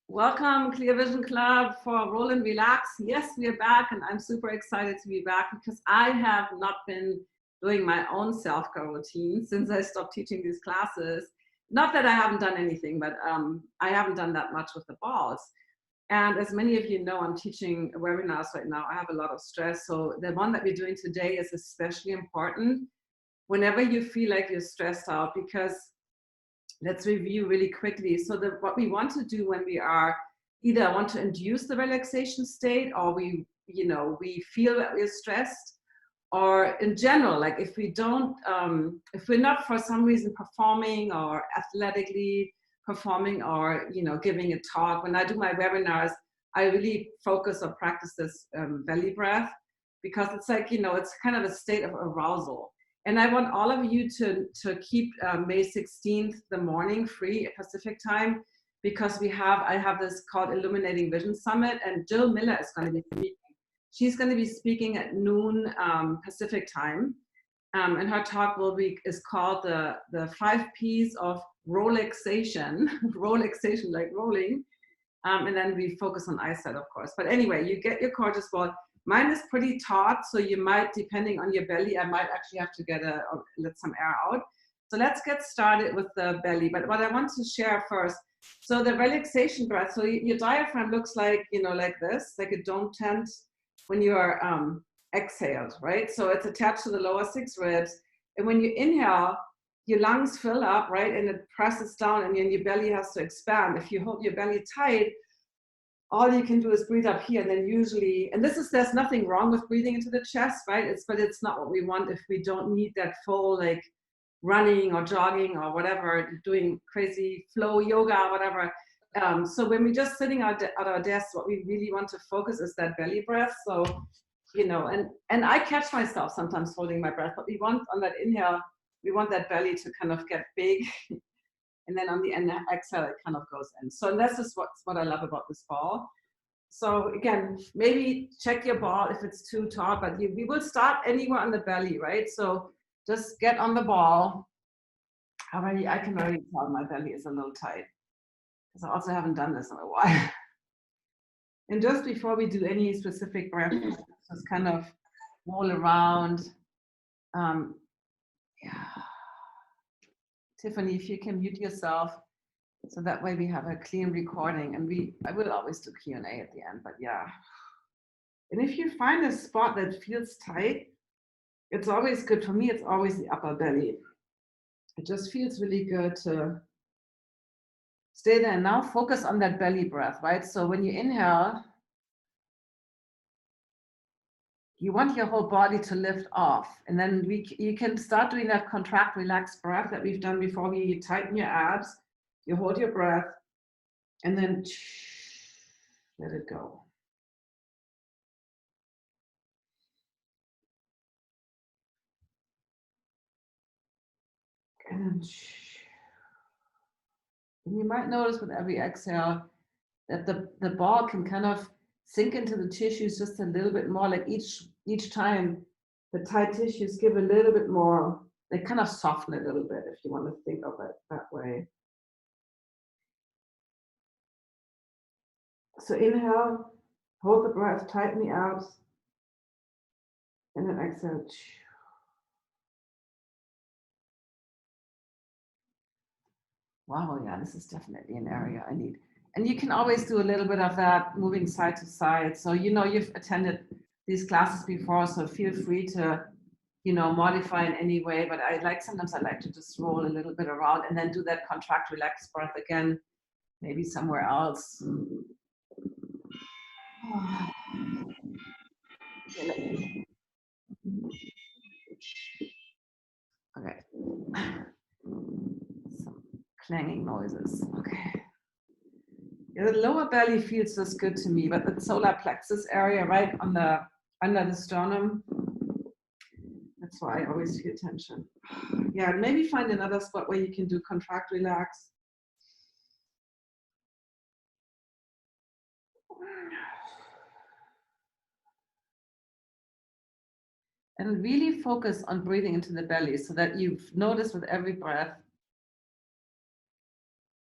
Welcome, Clear Vision Club for Roll and Relax. Yes, we are back, and I'm super excited to be back because I have not been doing my own self-care routine since I stopped teaching these classes. Not that I haven't done anything, but I haven't done that much with the balls. And as many of you know, I'm teaching webinars right now. I have a lot of stress. So the one that we're doing today is especially important whenever you feel like you're stressed out, because let's review really quickly. So what we want to do when we are either want to induce the relaxation state, or we feel that we're stressed, or in general, like if we don't, if we're not for some reason performing or athletically performing or giving a talk. When I do my webinars, I really focus or practice this belly breath, because it's like it's kind of a state of arousal. And I want all of you to keep May 16th, the morning, free Pacific time, because I have this called Illuminating Vision Summit, and Jill Miller is going to be speaking. She's going to be speaking at noon Pacific time, and her talk is called the 5 P's of Rolexation, Rolexation like rolling, and then we focus on eyesight, of course. But anyway, you get your gorgeous ball. Mine is pretty taut, so you might, depending on your belly, I might actually have to let some air out. So let's get started with the belly. But what I want to share first, so the relaxation breath, so your diaphragm looks like, like this, like a dome tent when you are exhaled, right? So it's attached to the lower 6 ribs. And when you inhale, your lungs fill up, right? And it presses down, and then your belly has to expand. If you hold your belly tight, all you can do is breathe up here, and then usually, and there's nothing wrong with breathing into the chest, right? But it's not what we want if we don't need that full, like, running or jogging or whatever, doing crazy flow yoga, whatever. So when we're just sitting at our desks, what we really want to focus is that belly breath. So, and I catch myself sometimes holding my breath, but we want on that inhale, we want that belly to kind of get big. And then on the exhale, it kind of goes in. So this is what I love about this ball. So again, maybe check your ball if it's too taut, but we will start anywhere on the belly, right? So just get on the ball. I can already tell my belly is a little tight, because I also haven't done this in a while. And just before we do any specific breath, just kind of roll around. Yeah. Tiffany, if you can mute yourself, so that way we have a clean recording, and I will always do Q&A at the end, but yeah. And if you find a spot that feels tight, it's always good. For me, it's always the upper belly. It just feels really good to stay there. Now focus on that belly breath, right? So when you inhale, you want your whole body to lift off. And then you can start doing that contract, relax breath that we've done before. You tighten your abs, you hold your breath, and then let it go. And you might notice with every exhale that the ball can kind of sink into the tissues just a little bit more. Like each time the tight tissues give a little bit more, they kind of soften a little bit, if you want to think of it that way. So inhale, hold the breath, tighten the abs, and then exhale. Wow, yeah, this is definitely an area I need. And you can always do a little bit of that, moving side to side. So, you've attended these classes before, so feel free to, modify in any way. But sometimes I like to just roll a little bit around and then do that contract, relax breath again, maybe somewhere else. Okay. Some clanging noises. Okay. Yeah, the lower belly feels just good to me, but the solar plexus area, right under the sternum, that's why I always feel tension. Yeah, maybe find another spot where you can do contract, relax. And really focus on breathing into the belly, so that you've noticed with every breath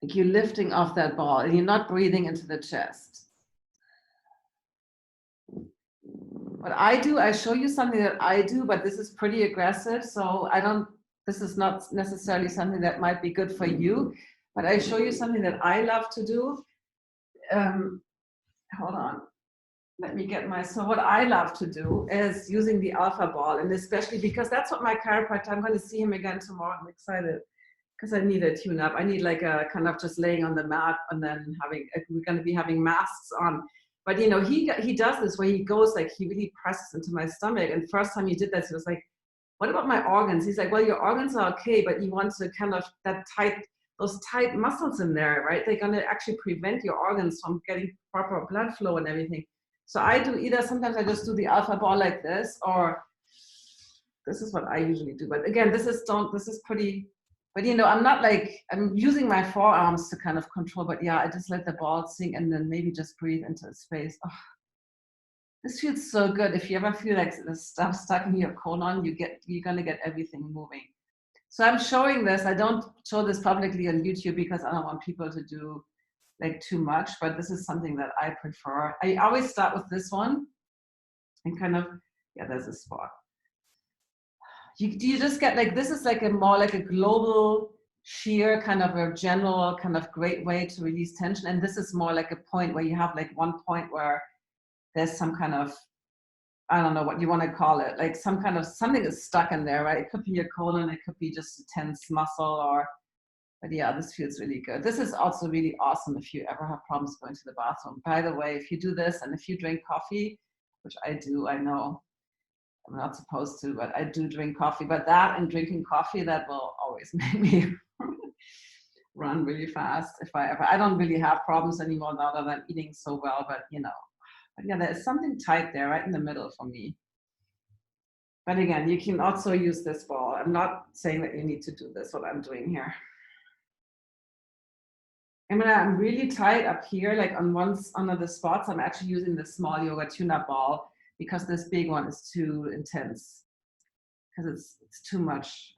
Like you're lifting off that ball and you're not breathing into the chest. What I do, I show you something that I do, but this is pretty aggressive. So this is not necessarily something that might be good for you, but I show you something that I love to do. Hold on. Let me get so what I love to do is using the alpha ball, and especially because that's what my chiropractor, I'm going to see him again tomorrow. I'm excited because I need a tune up. I need like a kind of just laying on the mat and then we're going to be having masks on. But you know, he does this where he goes like, he really presses into my stomach. And first time he did this, he was like, what about my organs? He's like, well, your organs are okay, but you want to kind of those tight muscles in there, right? They're going to actually prevent your organs from getting proper blood flow and everything. So I do sometimes I just do the alpha ball like this, or this is what I usually do. But again, this is pretty, but you know, I'm using my forearms to kind of control, but yeah, I just let the ball sink and then maybe just breathe into the space. Oh, this feels so good. If you ever feel like the stuff stuck in your colon, you're going to get everything moving. So I'm showing this. I don't show this publicly on YouTube because I don't want people to do like too much, but this is something that I prefer. I always start with this one and kind of, yeah, there's a spot. You just get like, this is like more like a global shear, kind of a general kind of great way to release tension. And this is more like a point where you have like one point where there's some kind of, I don't know what you want to call it, like something is stuck in there, right? It could be your colon, it could be just a tense muscle, but yeah, this feels really good. This is also really awesome if you ever have problems going to the bathroom. By the way, if you do this and if you drink coffee, which I do, I know I'm not supposed to, but I do drink coffee. But that and drinking coffee, that will always make me run really fast. I don't really have problems anymore now that I'm eating so well, but you know, but yeah, there's something tight there right in the middle for me. But again, you can also use this ball. I'm not saying that you need to do this, what I'm doing here. And when I'm really tight up here, like on one of the spots, I'm actually using the small yoga tune-up ball because this big one is too intense, because it's too much.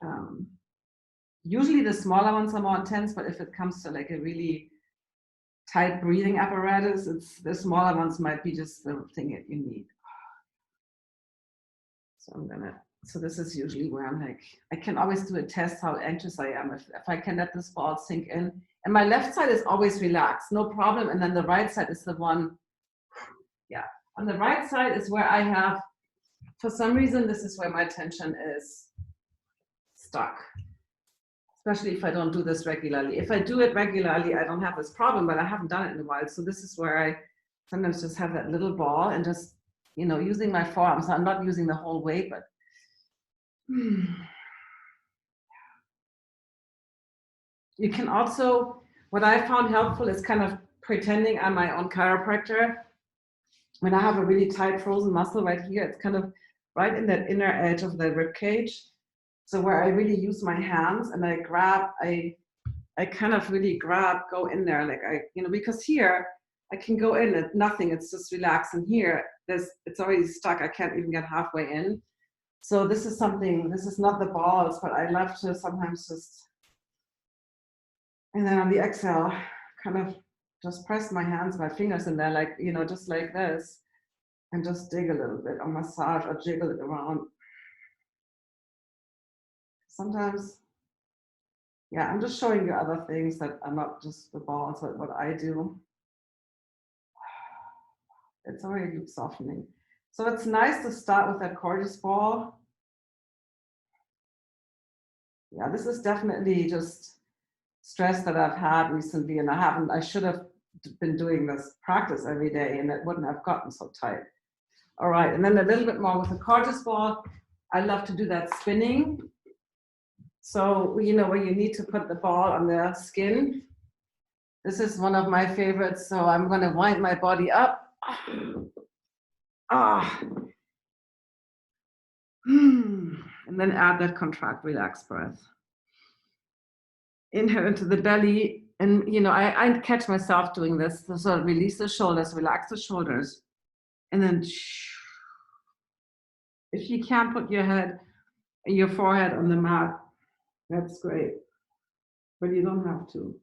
Usually the smaller ones are more intense, but if it comes to like a really tight breathing apparatus, the smaller ones might be just the thing that you need. So this is usually where I'm like, I can always do a test how anxious I am if I can let this ball sink in. And my left side is always relaxed, no problem. And then the right side is the one, yeah. On the right side is where I have, for some reason, this is where my tension is stuck. Especially if I don't do this regularly. If I do it regularly, I don't have this problem, but I haven't done it in a while. So this is where I sometimes just have that little ball and just, you know, using my forearms. I'm not using the whole weight, but you can also, what I found helpful is kind of pretending I'm my own chiropractor. When I have a really tight frozen muscle right here, it's kind of right in that inner edge of the rib cage. So where I really use my hands and I grab, I kind of really go in there, like because here I can go in at nothing, it's just relaxed. And here, it's already stuck. I can't even get halfway in. So this is not the balls, but I love to sometimes just, and then on the exhale, kind of just press my fingers in there, like, just like this, and just dig a little bit or massage or jiggle it around. Sometimes, yeah, I'm just showing you other things that are not just the balls, but what I do. It's already softening. So it's nice to start with that gorgeous ball. Yeah, this is definitely just stress that I've had recently, and I should have been doing this practice every day and it wouldn't have gotten so tight. All right, and then a little bit more with the gorgeous ball. I love to do that spinning. So, where you need to put the ball on the skin. This is one of my favorites. So I'm going to wind my body up. And then add that contract, relax breath. Inhale into the belly. And, I catch myself doing this. So release the shoulders, relax the shoulders. And then, if you can't put your forehead on the mat, that's great. But you don't have to.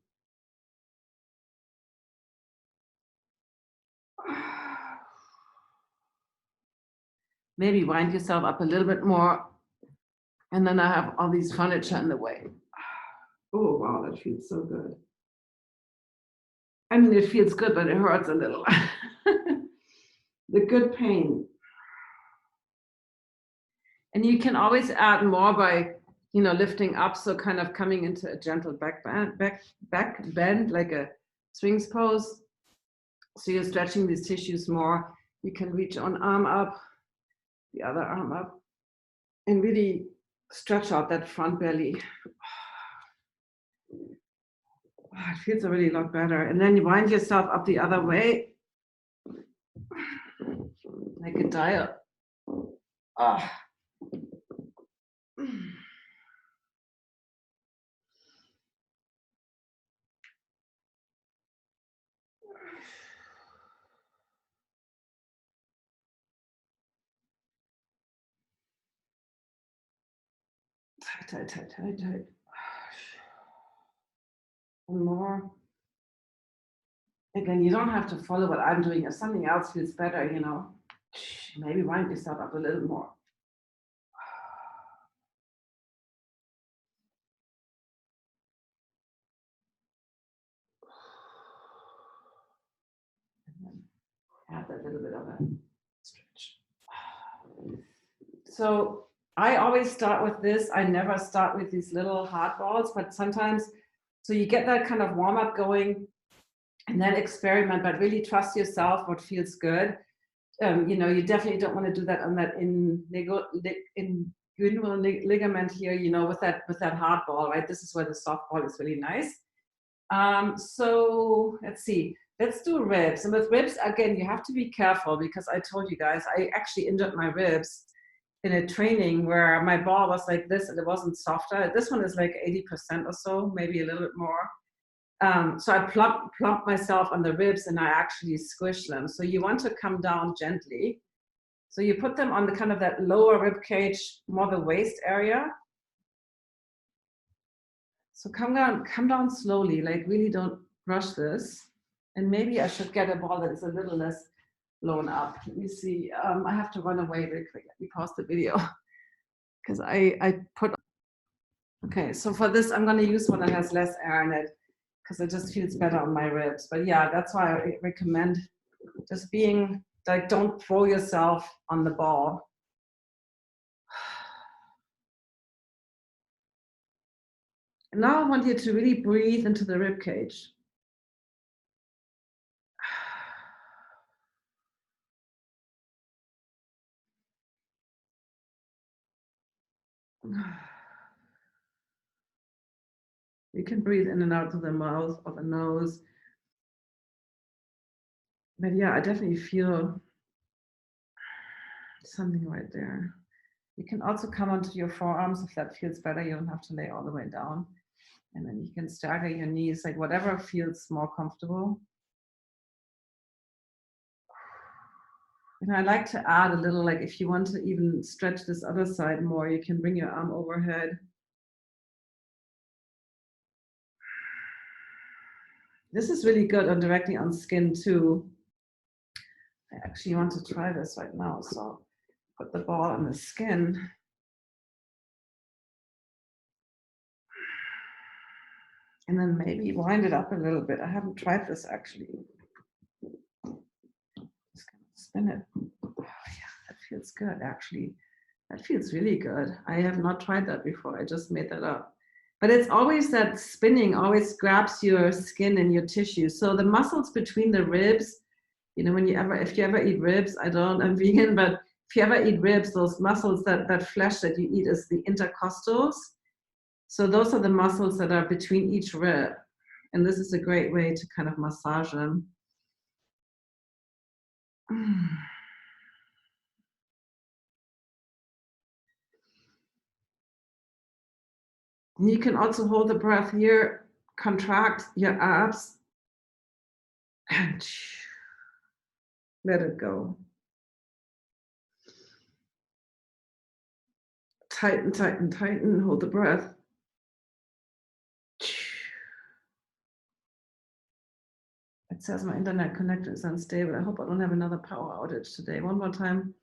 Maybe wind yourself up a little bit more. And then I have all these furniture in the way. Oh, wow, that feels so good. I mean, it feels good, but it hurts a little. The good pain. And you can always add more by, lifting up. So kind of coming into a gentle back bend, like a swings pose. So you're stretching these tissues more. You can reach one arm up, the other arm up, and really stretch out that front belly. It feels already a lot better. And then you wind yourself up the other way, like a dial. Ah. Tight, tight, tight, tight. One more. Again, you don't have to follow what I'm doing. If something else feels better, maybe wind yourself up a little more. And then add that little bit of a stretch. So I always start with this. I never start with these little hard balls, but sometimes, so you get that kind of warm up going and then experiment, but really trust yourself what feels good. You definitely don't want to do that on that inguinal ligament here, with that hard ball, right? This is where the soft ball is really nice. So let's see. Let's do ribs. And with ribs, again, you have to be careful because I told you guys, I actually injured my ribs in a training where my ball was like this and it wasn't softer. This one is like 80% or so, maybe a little bit more. So I plumped myself on the ribs and I actually squished them. So you want to come down gently. So you put them on the kind of that lower rib cage, more the waist area. So come down slowly, like really don't rush this. And maybe I should get a ball that is a little less blown up. Let me see. I have to run away really quick. Let me pause the video because I put. Okay, so for this, I'm going to use one that has less air in it because it just feels better on my ribs. But yeah, that's why I recommend just being like, don't throw yourself on the ball. And now I want you to really breathe into the rib cage. You can breathe in and out through the mouth or the nose. But yeah, I definitely feel something right there. You can also come onto your forearms if that feels better. You don't have to lay all the way down. And then you can stagger your knees, like whatever feels more comfortable. And I like to add a little, like if you want to even stretch this other side more, you can bring your arm overhead. This is really good on directly on skin too. I actually want to try this right now. So put the ball on the skin. And then maybe wind it up a little bit. I haven't tried this actually. Just kind of spin it. Oh yeah, that feels good actually. That feels really good. I have not tried that before. I just made that up. But it's always that spinning always grabs your skin and your tissue. So the muscles between the ribs, if you ever eat ribs, I'm vegan, but if you ever eat ribs, those muscles, that flesh that you eat is the intercostals. So those are the muscles that are between each rib. And this is a great way to kind of massage them. And you can also hold the breath here, contract your abs, and let it go. Tighten, tighten, tighten, hold the breath. It says my internet connection is unstable. I hope I don't have another power outage today. One more time.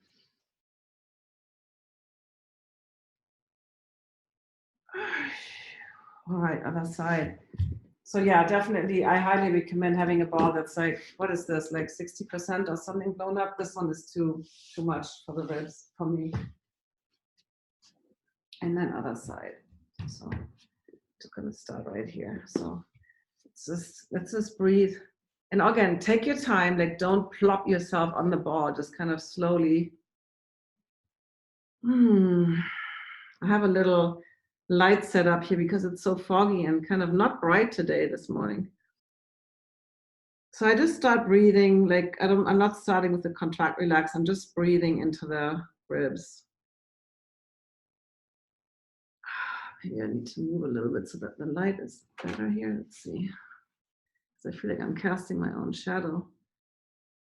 All right, other side. So yeah, definitely, I highly recommend having a ball that's like, what is this, like 60% or something blown up. This one is too much for the ribs for me. And then other side. So just gonna start right here. So let's just breathe. And again, take your time, like don't plop yourself on the ball, just kind of slowly. I have a little light set up here because it's so foggy and kind of not bright today this morning. So I just start breathing, like I'm not starting with the contract, relax. I'm just breathing into the ribs. Maybe I need to move a little bit so that the light is better here. Let's see. I feel like I'm casting my own shadow.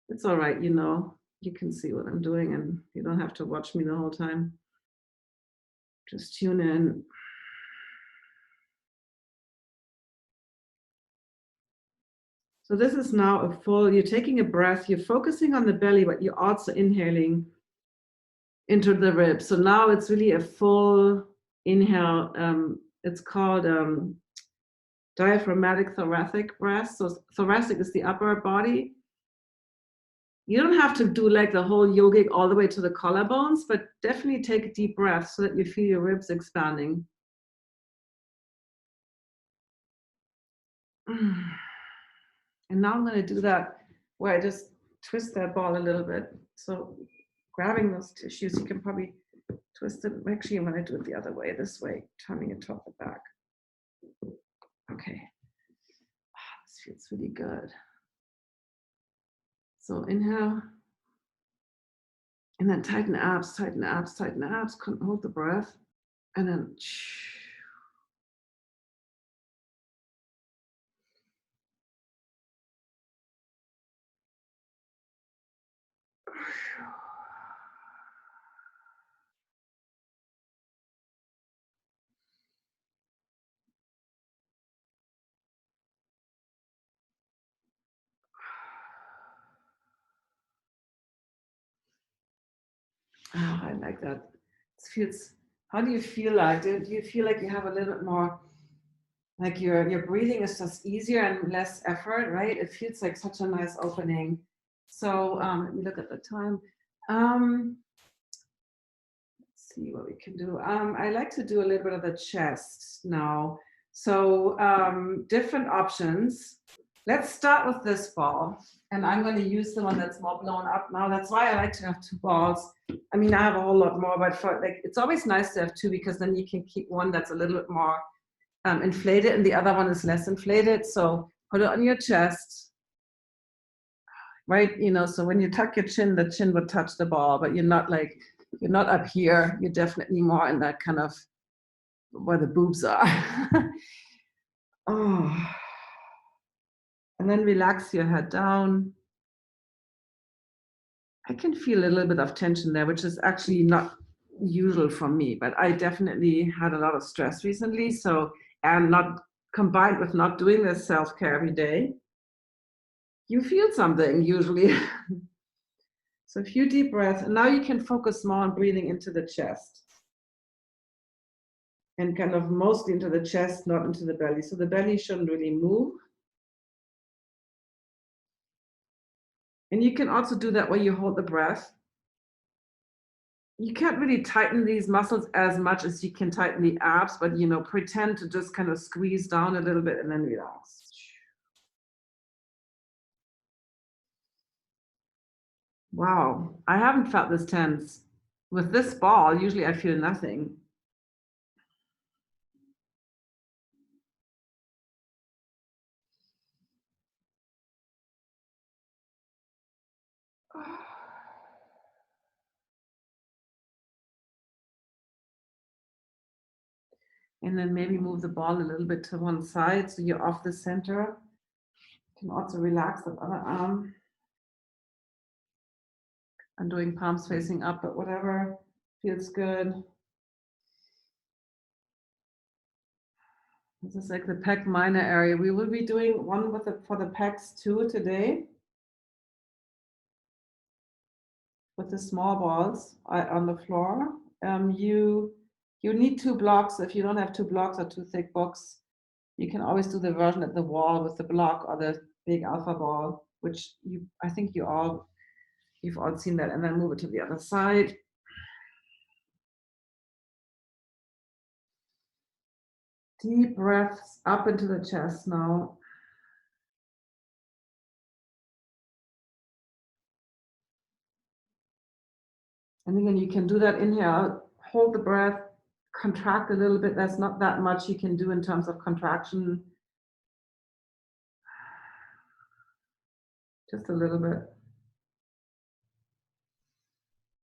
It's all right, you know, you can see what I'm doing and you don't have to watch me the whole time. Just tune in. So this is now a full, you're taking a breath, you're focusing on the belly, but you're also inhaling into the ribs. So now it's really a full inhale. It's called diaphragmatic thoracic breath. So thoracic is the upper body. You don't have to do like the whole yogic all the way to the collarbones, but definitely take a deep breath so that you feel your ribs expanding. And now I'm going to do that where I just twist that ball a little bit. So grabbing those tissues, you can probably twist it. Actually, I'm going to do it the other way, this way, turning it toward the back. Okay. This feels really good. So inhale. And then tighten abs, tighten abs, tighten abs. Hold the breath. And then oh, I like that. It feels, how do you feel like? Do you feel like you have a little bit more, like your breathing is just easier and less effort, right? It feels like such a nice opening. So let me look at the time. Let's see what we can do. I like to do a little bit of the chest now. So different options. Let's start with this ball. And I'm going to use the one that's more blown up now. That's why I like to have two balls. I mean, I have a whole lot more, but for like, it's always nice to have two because then you can keep one that's a little bit more inflated and the other one is less inflated. So put it on your chest, right? You know, so when you tuck your chin, the chin would touch the ball, but you're not up here. You're definitely more in that kind of where the boobs are. Oh. And then relax your head down. I can feel a little bit of tension there, which is actually not usual for me, but I definitely had a lot of stress recently. So, and not combined with not doing this self-care every day, you feel something usually. So a few deep breaths, and now you can focus more on breathing into the chest. And kind of mostly into the chest, not into the belly. So the belly shouldn't really move. And you can also do that while you hold the breath. You can't really tighten these muscles as much as you can tighten the abs, but you know, pretend to just kind of squeeze down a little bit and then relax. Wow, I haven't felt this tense. With this ball, usually I feel nothing. And then maybe move the ball a little bit to one side so you're off the center. You can also relax the other arm. I'm doing palms facing up, but whatever feels good. This is like the pec minor area. We will be doing one for the pecs too today. With the small balls on the floor. You you need 2 blocks. If you don't have 2 blocks or 2 thick books, you can always do the version at the wall with the block or the big alpha ball, which I think you've all seen that, and then move it to the other side. Deep breaths up into the chest now. And again, you can do that inhale, hold the breath, contract a little bit. There's not that much you can do in terms of contraction. Just a little bit.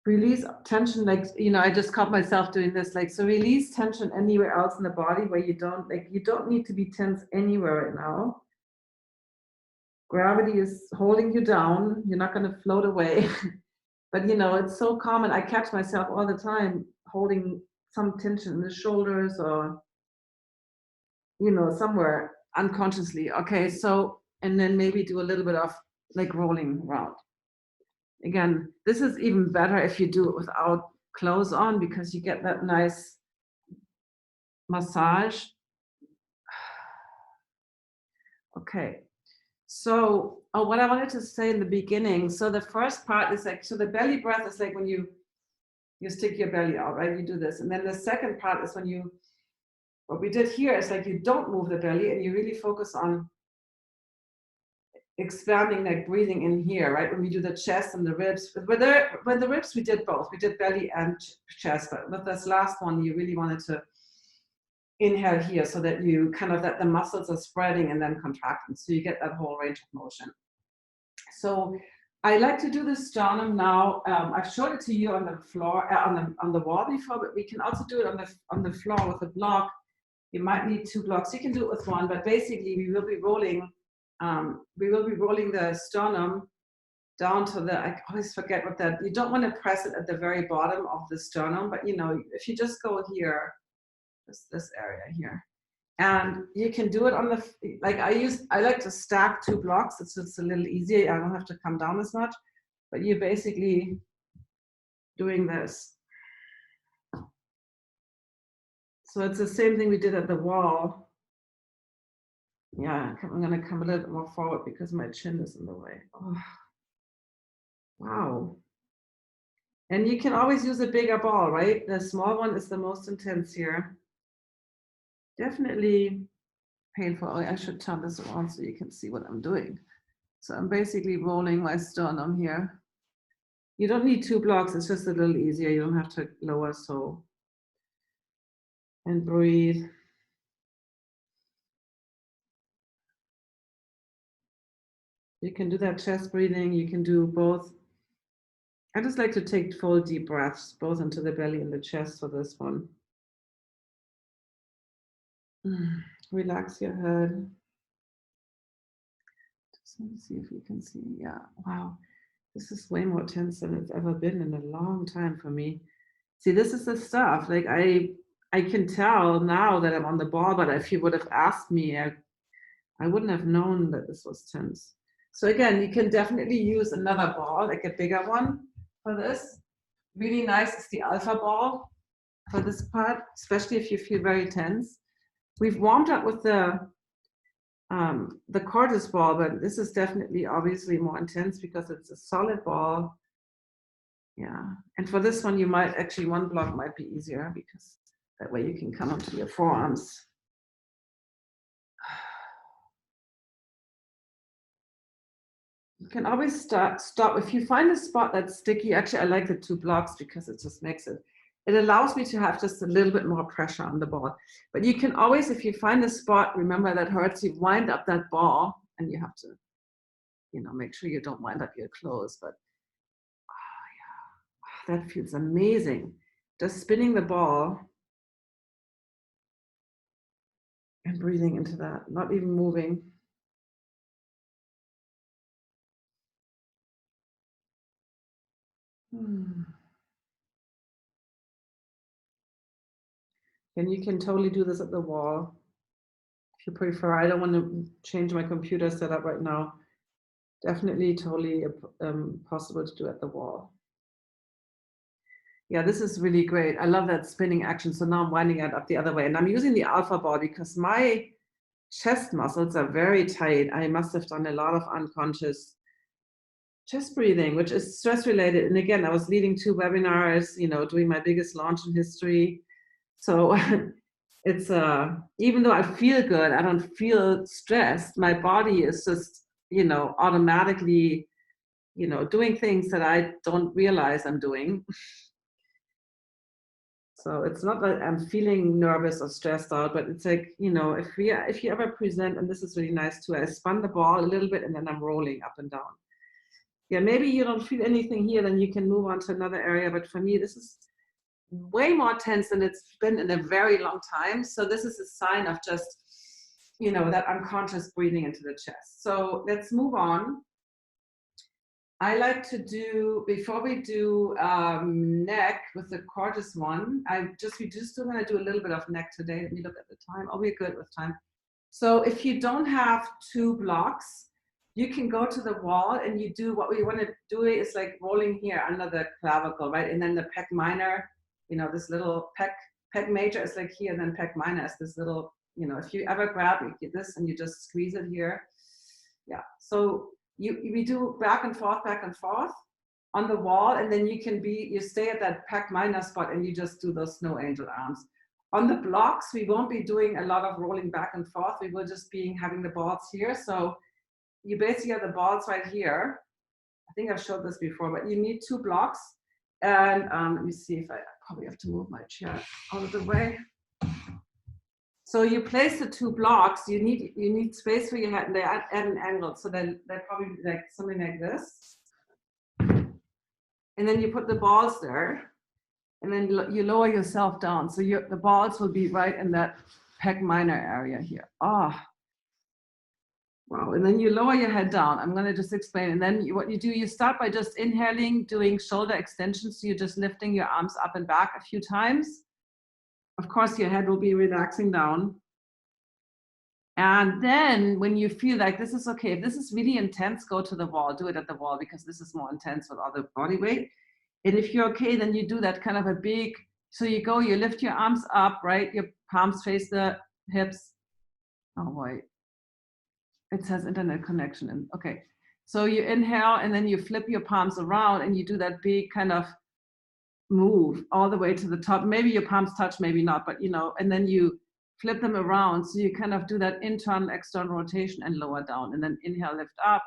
Release tension, like, I just caught myself doing this, like, so release tension anywhere else in the body where you don't need to be tense anywhere right now. Gravity is holding you down. You're not going to float away. But it's so common. I catch myself all the time holding some tension in the shoulders or, somewhere unconsciously. Okay, so, and then maybe do a little bit of like rolling around. Again, this is even better if you do it without clothes on, because you get that nice massage. Okay. So, what I wanted to say in the beginning, so the first part is like, so the belly breath is like when you stick your belly out, right? You do this. And then the second part is when what we did here is like you don't move the belly and you really focus on expanding, like breathing in here, right? When we do the chest and the ribs. When the ribs, we did both. We did belly and chest. But with this last one, you really wanted to inhale here so that you that the muscles are spreading and then contracting. So you get that whole range of motion. So I like to do the sternum now. I've showed it to you on the floor, on the wall before, but we can also do it on the floor with a block. You might need 2 blocks. You can do it with 1, but basically we will be rolling the sternum down to I always forget what that. You don't want to press it at the very bottom of the sternum, but if you just go here, this area here, and you can do it on the I like to stack 2 blocks. It's just a little easier. I don't have to come down as much, but you're basically doing this. So it's the same thing we did at the wall. Yeah, I'm going to come a little bit more forward because my chin is in the way. Oh. Wow. And you can always use a bigger ball, right? The small one is the most intense here. Definitely painful. I should turn this around so you can see what I'm doing. So I'm basically rolling my sternum here. You don't need 2 blocks. It's just a little easier. You don't have to lower so. And breathe. You can do that chest breathing. You can do both. I just like to take full deep breaths, both into the belly and the chest for this one. Relax your head. Just let me see if you can see. Yeah, wow. This is way more tense than it's ever been in a long time for me. See, this is the stuff. Like I can tell now that I'm on the ball, but if you would have asked me, I wouldn't have known that this was tense. So again, you can definitely use another ball, like a bigger one for this. Really nice is the alpha ball for this part, especially if you feel very tense. We've warmed up with the cordless ball, but this is definitely obviously more intense because it's a solid ball. Yeah, and for this one, you might actually, 1 block might be easier because that way you can come onto your forearms. You can always stop. If you find a spot that's sticky, actually I like the 2 blocks because it just makes it allows me to have just a little bit more pressure on the ball. But you can always, if you find a spot, remember that hurts, you wind up that ball and you have to, make sure you don't wind up your clothes. But oh yeah, that feels amazing. Just spinning the ball and breathing into that, not even moving. And you can totally do this at the wall if you prefer. I don't want to change my computer setup right now. Definitely totally possible to do at the wall. Yeah, this is really great. I love that spinning action. So now I'm winding it up the other way, and I'm using the alpha ball because my chest muscles are very tight. I must have done a lot of unconscious chest breathing, which is stress related. And again, I was leading 2 webinars, doing my biggest launch in history. So it's even though I feel good, I don't feel stressed. My body is just, automatically, doing things that I don't realize I'm doing. So it's not that I'm feeling nervous or stressed out, but it's like, if you ever present, and this is really nice too, I spun the ball a little bit and then I'm rolling up and down. Yeah, maybe you don't feel anything here, then you can move on to another area. But for me, this is way more tense than it's been in a very long time. So this is a sign of just, that unconscious breathing into the chest. So let's move on. I like to do, before we do neck with the gorgeous one, we're just still gonna do a little bit of neck today. Let me look at the time. Oh, we're good with time. So if you don't have 2 blocks, you can go to the wall and you do what we want to do is like rolling here under the clavicle, right? And then the pec minor, this little pec major is like here, and then pec minor is this little, if you ever grab this and you just squeeze it here. Yeah. So we do back and forth on the wall, and then you stay at that pec minor spot and you just do those snow angel arms. On the blocks, we won't be doing a lot of rolling back and forth. We will just be having the balls here. So you basically have the balls right here. I think I've showed this before, but you need 2 blocks. And let me see if I probably have to move my chair out of the way. So you place the 2 blocks. You need space for your head, and they're at an angle. So then they're probably like something like this. And then you put the balls there, and then you lower yourself down. So the balls will be right in that pec minor area here. Wow, and then you lower your head down. I'm gonna just explain. And then what you do, you start by just inhaling, doing shoulder extensions. So you're just lifting your arms up and back a few times. Of course, your head will be relaxing down. And then when you feel like this is okay, if this is really intense, go to the wall, do it at the wall, because this is more intense with all the body weight. And if you're okay, then you do that kind of a big, so you lift your arms up, right? Your palms face the hips. Oh boy. It says internet connection. And okay. So you inhale and then you flip your palms around and you do that big kind of move all the way to the top. Maybe your palms touch, maybe not, but and then you flip them around. So you kind of do that internal, external rotation and lower down. And then inhale, lift up,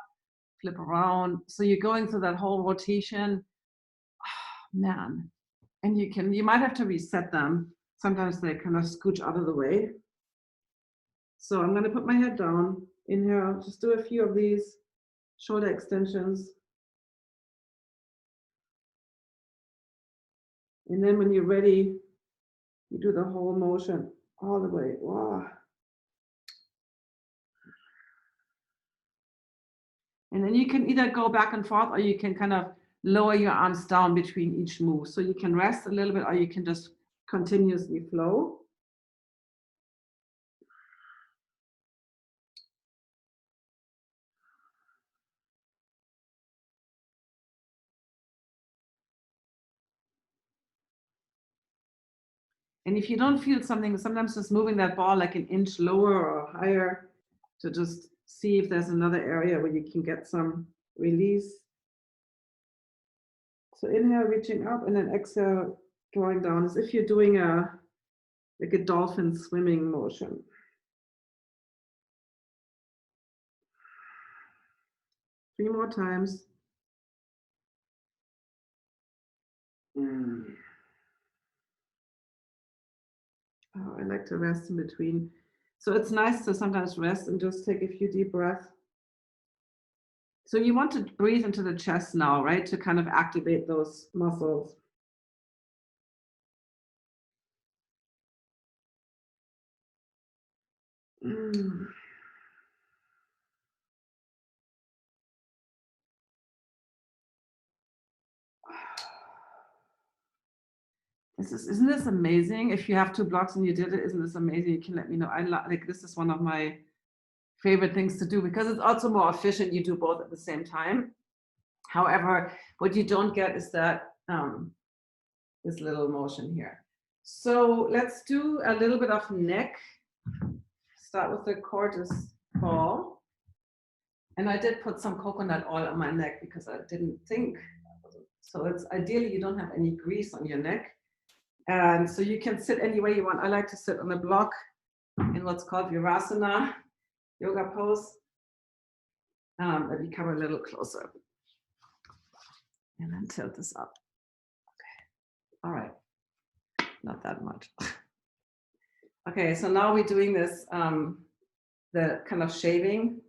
flip around. So you're going through that whole rotation. Oh, man. And you might have to reset them. Sometimes they kind of scooch out of the way. So I'm going to put my head down. Inhale, just do a few of these shoulder extensions. And then when you're ready, you do the whole motion all the way. Wow. And then you can either go back and forth, or you can kind of lower your arms down between each move. So you can rest a little bit, or you can just continuously flow. And if you don't feel something, sometimes just moving that ball like an inch lower or higher to just see if there's another area where you can get some release. So inhale, reaching up, and then exhale, drawing down, as if you're doing like a dolphin swimming motion. Three more times. Oh, I like to rest in between. So it's nice to sometimes rest and just take a few deep breaths. So you want to breathe into the chest now, right? To kind of activate those muscles. Isn't this amazing? If you have 2 blocks and you did it, isn't this amazing? You can let me know. Like this is one of my favorite things to do because it's also more efficient. You do both at the same time. However, what you don't get is that this little motion here. So let's do a little bit of neck. Start with the gorgeous ball. And I did put some coconut oil on my neck because I didn't think. So it's ideally you don't have any grease on your neck. And so you can sit any way you want. I like to sit on a block in what's called Virasana yoga pose. Let me come a little closer. And then tilt this up. Okay. All right. Not that much. Okay, so now we're doing this, the kind of shaving.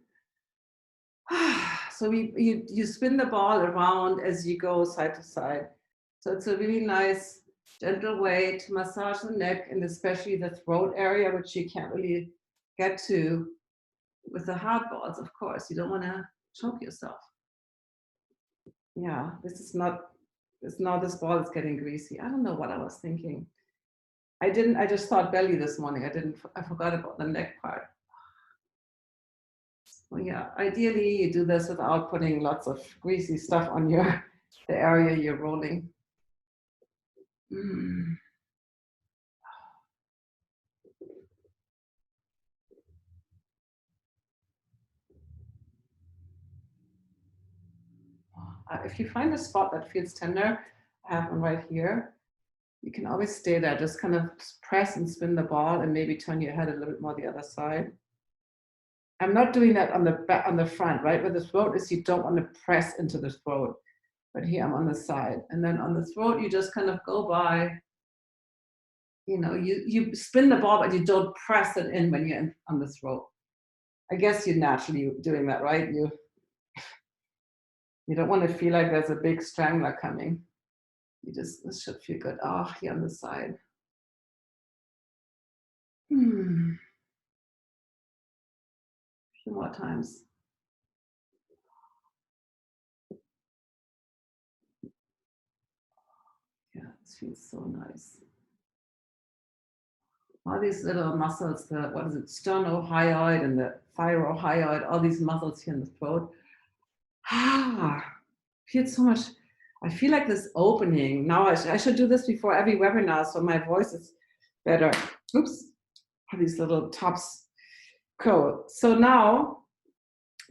So you spin the ball around as you go side to side. So it's a really nice, gentle way to massage the neck and especially the throat area, which you can't really get to with the hard balls, of course. You don't want to choke yourself. Yeah, this ball is getting greasy. I don't know what I was thinking. I just thought belly this morning. I forgot about the neck part. Well, yeah, ideally you do this without putting lots of greasy stuff on the area you're rolling. If you find a spot that feels tender, I have one right here. You can always stay there. Just kind of press and spin the ball and maybe turn your head a little bit more the other side. I'm not doing that on the back, on the front, right? Where the throat is, you don't want to press into the throat. But here I'm on the side. And then on the throat, you just kind of go by, you know, you spin the ball, but you don't press it in when you're on the throat. I guess you're naturally doing that, right? You don't want to feel like there's a big strangler coming. This should feel good. Oh, here on the side. A few more times. Yeah, this feels so nice. All these little muscles, what is it, sternohyoid and the thyrohyoid, all these muscles here in the throat. Feels so much. I feel like this opening. Now I should do this before every webinar so my voice is better. Oops, these little tops. Cool. So now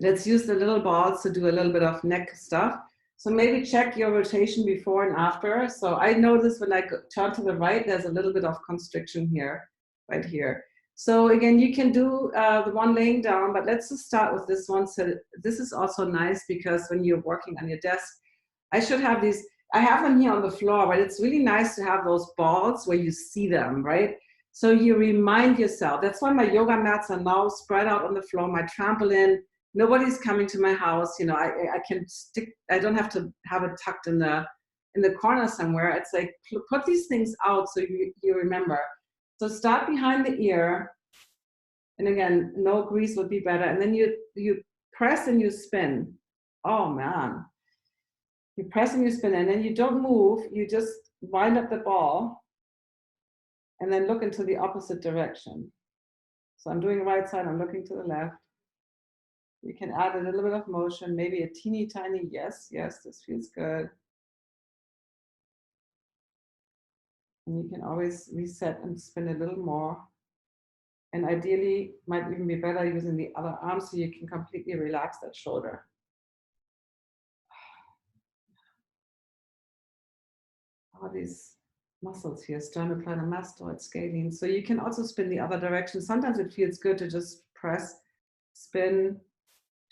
let's use the little balls to do a little bit of neck stuff. So maybe check your rotation before and after. So I notice when I turn to the right, there's a little bit of constriction here, right here. So again, you can do the one laying down, but let's just start with this one. So this is also nice because when you're working on your desk, I should have these, I have them here on the floor, but it's really nice to have those balls where you see them, right? So you remind yourself. That's why my yoga mats are now spread out on the floor, my trampoline. Nobody's coming to my house. You know, I can stick, I don't have to have it tucked in the corner somewhere. It's like, put these things out so you remember. So start behind the ear. And again, no grease would be better. And then you press and you spin. Oh man. You press and you spin, and then you don't move. You just wind up the ball and then look into the opposite direction. So I'm doing right side, I'm looking to the left. You can add a little bit of motion, maybe a teeny tiny yes, this feels good. And you can always reset and spin a little more. And ideally, might even be better using the other arm so you can completely relax that shoulder. All these muscles here, sternocleidomastoid, scalene. So you can also spin the other direction. Sometimes it feels good to just press, spin,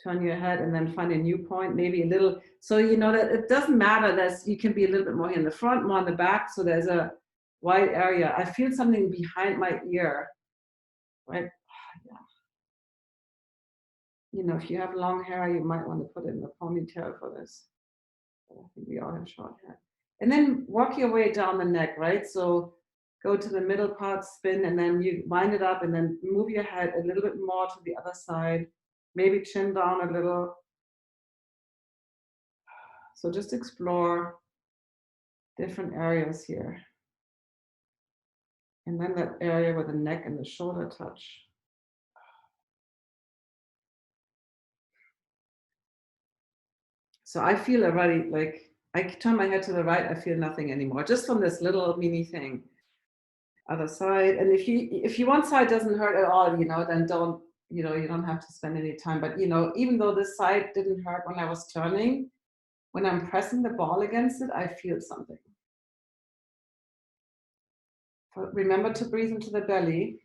turn your head, and then find a new point, maybe a little. So you know that it doesn't matter that you can be a little bit more here in the front, more in the back. So there's a wide area. I feel something behind my ear, right? Yeah. You know, if you have long hair, you might want to put it in a ponytail for this. But I think we all have short hair. And then work your way down the neck, right? So go to the middle part, spin, and then you wind it up and then move your head a little bit more to the other side. Maybe chin down a little. So just explore different areas here. And then that area where the neck and the shoulder touch. So I feel already like I turn my head to the right, I feel nothing anymore, just from this little mini thing. Other side, and if you one side doesn't hurt at all, then don't, you don't have to spend any time. But even though this side didn't hurt when I was turning, when I'm pressing the ball against it, I feel something. But remember to breathe into the belly.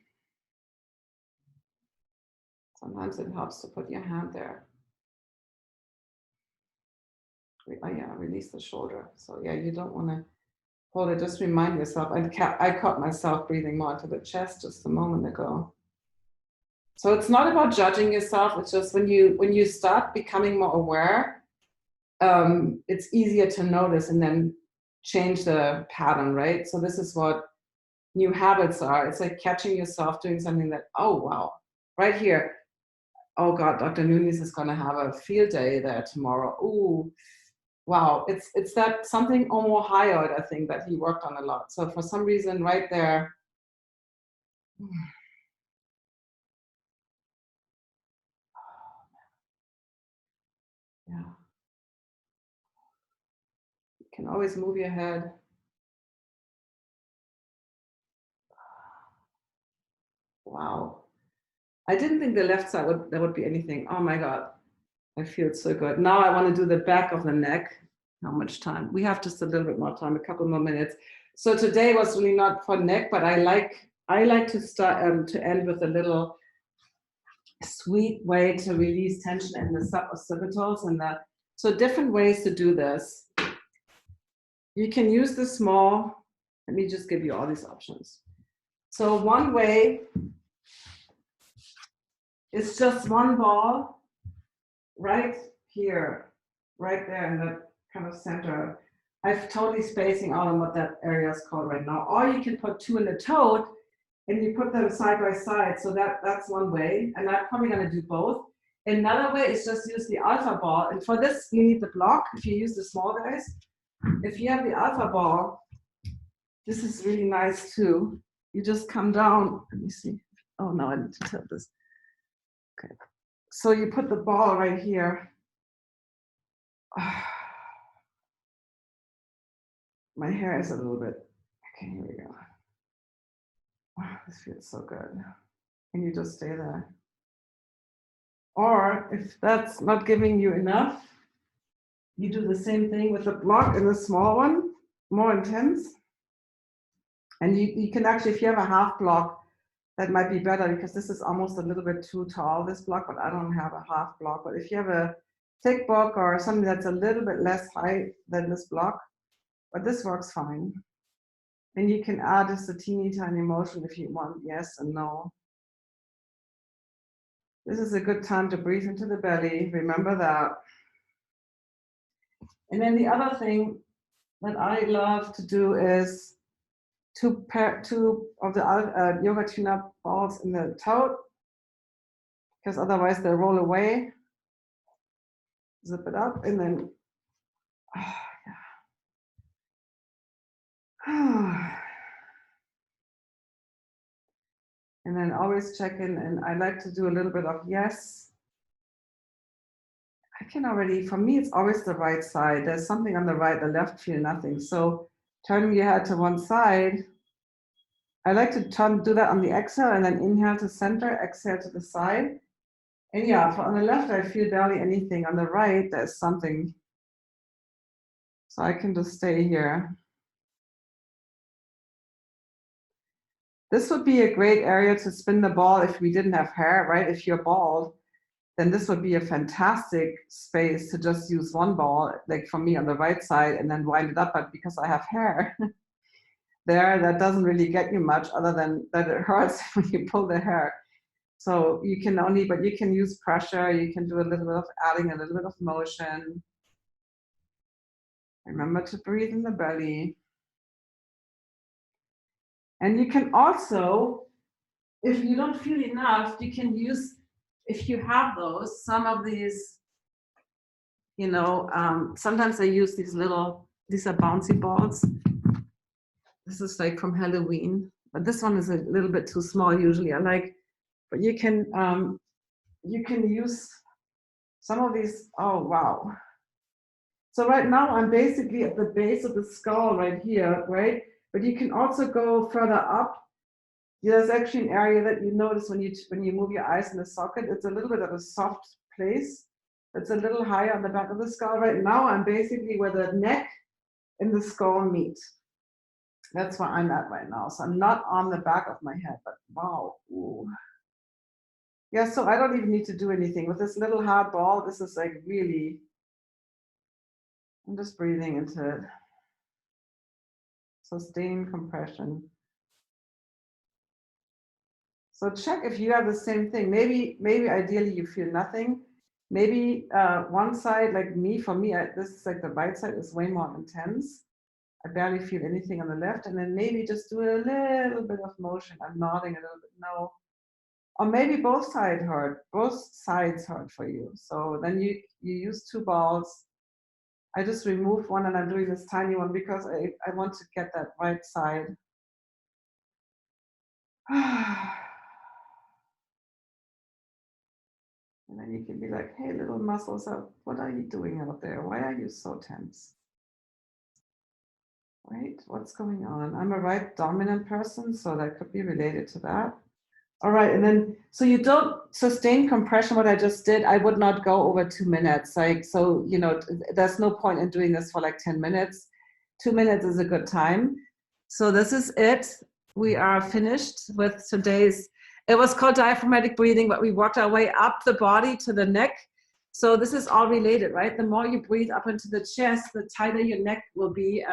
Sometimes it helps to put your hand there. Oh yeah, release the shoulder. So yeah, you don't want to hold it. Just remind yourself. I caught myself breathing more into the chest just a moment ago. So it's not about judging yourself. It's just when you start becoming more aware, it's easier to notice and then change the pattern, right? So this is what new habits are. It's like catching yourself doing something that, oh wow, right here. Oh God, Dr. Nunes is going to have a field day there tomorrow. Ooh, wow. It's that something more hyoid, I think, that he worked on a lot. So for some reason right there, yeah, you can always move your head. Wow. I didn't think the left side there would be anything. Oh my God, I feel so good. Now I want to do the back of the neck. How much time? We have just a little bit more time, a couple more minutes. So today was really not for neck, but I like to start to end with a little sweet way to release tension in the suboccipitals and that. So different ways to do this. You can use the small. Let me just give you all these options. So one way is just one ball right here, right there in the kind of center. I'm totally spacing out on what that area is called right now. Or you can put two in the toad and you put them side by side. So that's one way. And I'm probably going to do both. Another way is just use the alpha ball. And for this, you need the block if you use the small guys. If you have the alpha ball, this is really nice too. You just come down. Let me see. Oh, no, I need to tilt this. Okay. So you put the ball right here. My hair is a little bit, okay, here we go. Wow, this feels so good. And you just stay there. Or if that's not giving you enough, you do the same thing with the block and the small one, more intense. And you can actually, if you have a half block, that might be better because this is almost a little bit too tall, this block, but I don't have a half block. But if you have a thick block or something that's a little bit less high than this block, but this works fine. And you can add just a teeny tiny motion if you want, yes and no. This is a good time to breathe into the belly. Remember that. And then the other thing that I love to do is to pair two of the yoga tune-up balls in the toad, because otherwise they roll away. Zip it up and then, and then always check in. And I like to do a little bit of yes. I can already, for me, it's always the right side. There's something on the right, the left feel nothing. So turning your head to one side, I like to do that on the exhale and then inhale to center, exhale to the side. And yeah, on the left, I feel barely anything. On the right, there's something. So I can just stay here. This would be a great area to spin the ball if we didn't have hair, right? If you're bald, then this would be a fantastic space to just use one ball, like for me on the right side, and then wind it up. But because I have hair there, that doesn't really get you much other than that it hurts when you pull the hair. So you can but you can use pressure. You can do a little bit of adding a little bit of motion. Remember to breathe in the belly. And you can also, if you don't feel enough, you can use, if you have those, some of these, sometimes I use these are bouncy balls. This is like from Halloween, but this one is a little bit too small usually. But you can use some of these. Oh, wow. So right now I'm basically at the base of the skull right here, right? But you can also go further up. There's actually an area that you notice when you move your eyes in the socket. It's a little bit of a soft place. It's a little higher on the back of the skull. Right now I'm basically where the neck and the skull meet. That's where I'm at right now. So I'm not on the back of my head, but wow. Ooh. Yeah, so I don't even need to do anything. With this little hard ball, this is like really, I'm just breathing into it. Sustained compression. So check if you have the same thing. Maybe ideally you feel nothing. Maybe one side, like me, for me, this is like the right side is way more intense. I barely feel anything on the left. And then maybe just do a little bit of motion. I'm nodding a little bit, no. Or maybe both sides hurt for you. So then you use two balls. I just removed one and I'm doing this tiny one because I want to get that right side. And then you can be like, hey, little muscles up, what are you doing out there? Why are you so tense? Right, what's going on? I'm a right dominant person, so that could be related to that. All right, and then, so you don't sustain compression, what I just did, I would not go over 2 minutes. Like, so, you know, there's no point in doing this for like 10 minutes. 2 minutes is a good time. So this is it. We are finished with today's, it was called diaphragmatic breathing, but we worked our way up the body to the neck. So this is all related, right? The more you breathe up into the chest, the tighter your neck will be,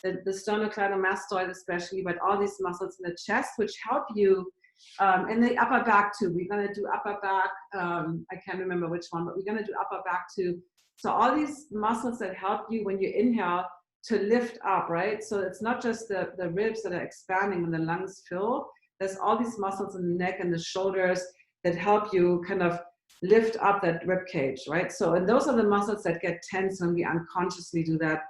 the sternocleidomastoid especially, but all these muscles in the chest, which help you, and the upper back too. We're gonna do upper back, I can't remember which one, but we're gonna do upper back too. So all these muscles that help you when you inhale to lift up, right? So it's not just the ribs that are expanding when the lungs fill. There's all these muscles in the neck and the shoulders that help you kind of lift up that rib cage, right? So, and those are the muscles that get tense when we unconsciously do that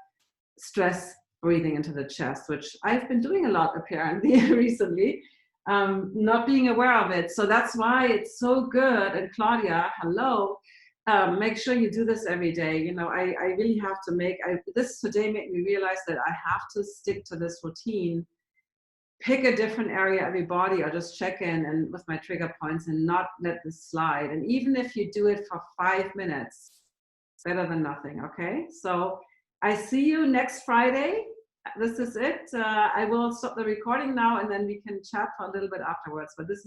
stress breathing into the chest, which I've been doing a lot apparently recently, not being aware of it. So that's why it's so good. And Claudia, hello. Make sure you do this every day. You know, I really have to this today made me realize that I have to stick to this routine, pick a different area of your body or just check in and with my trigger points and not let this slide. And even if you do it for 5 minutes, it's better than nothing, okay? So I see you next Friday. This is it. I will stop the recording now and then we can chat for a little bit afterwards, but this is